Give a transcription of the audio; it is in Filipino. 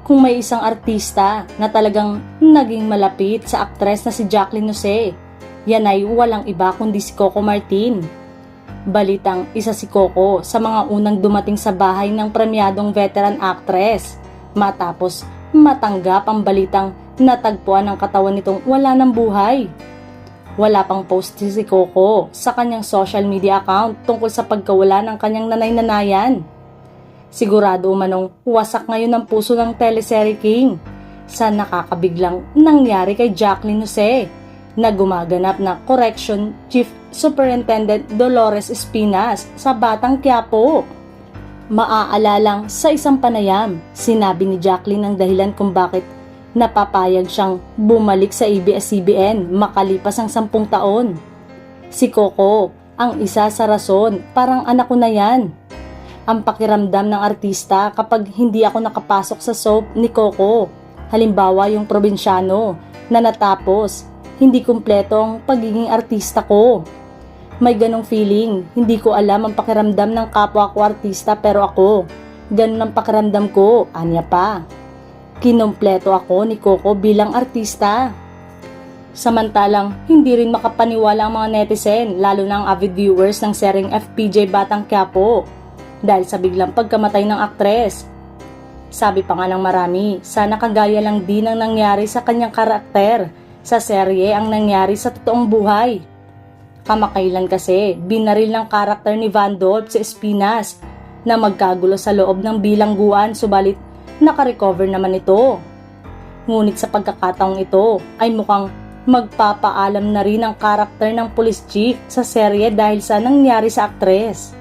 Kung may isang artista na talagang naging malapit sa aktres na si Jacqueline Jose, yan ay walang iba kundi si Coco Martin. Balitang isa si Coco sa mga unang dumating sa bahay ng premyadong veteran actress matapos matanggap ang balitang natagpuan ang katawan nitong wala ng buhay. Wala pang post si Coco sa kanyang social media account tungkol sa pagkawala ng kanyang nanay-nanayan. Sigurado umanong wasak ngayon ang puso ng teleserye King sa nakakabiglang nangyari kay Jacqueline Jose na gumaganap na Correction Chief Superintendent Dolores Espinas sa Batang Quiapo. Maaalalang sa isang panayam, sinabi ni Jacqueline ang dahilan kung bakit napapayag siyang bumalik sa ABS-CBN makalipas ang 10 taon. Si Coco ang isa sa rason, parang anak ko na yan. Ang pakiramdam ng artista kapag hindi ako nakapasok sa soap ni Coco. Halimbawa yung probinsyano na natapos, hindi kumpleto ang pagiging artista ko. May ganong feeling, hindi ko alam ang pakiramdam ng kapwa ko artista pero ako, ganon ang pakiramdam ko, anya pa. Kinompleto ako ni Coco bilang artista. Samantalang hindi rin makapaniwala ang mga netizen, lalo na ang avid viewers ng seryeng FPJ Batang Quiapo dahil sa biglang pagkamatay ng aktres. Sabi pa nga ng marami, sana kagaya lang din ang nangyari sa kanyang karakter sa serye ang nangyari sa totoong buhay. Kamakailan kasi, binaril ng karakter ni Van Dolp sa Espinas na magkagulo sa loob ng bilangguan subalit nakarecover naman ito. Ngunit sa pagkakataong ito ay mukhang magpapaalam na rin ang karakter ng police chief sa serye dahil sa nangyari sa aktres.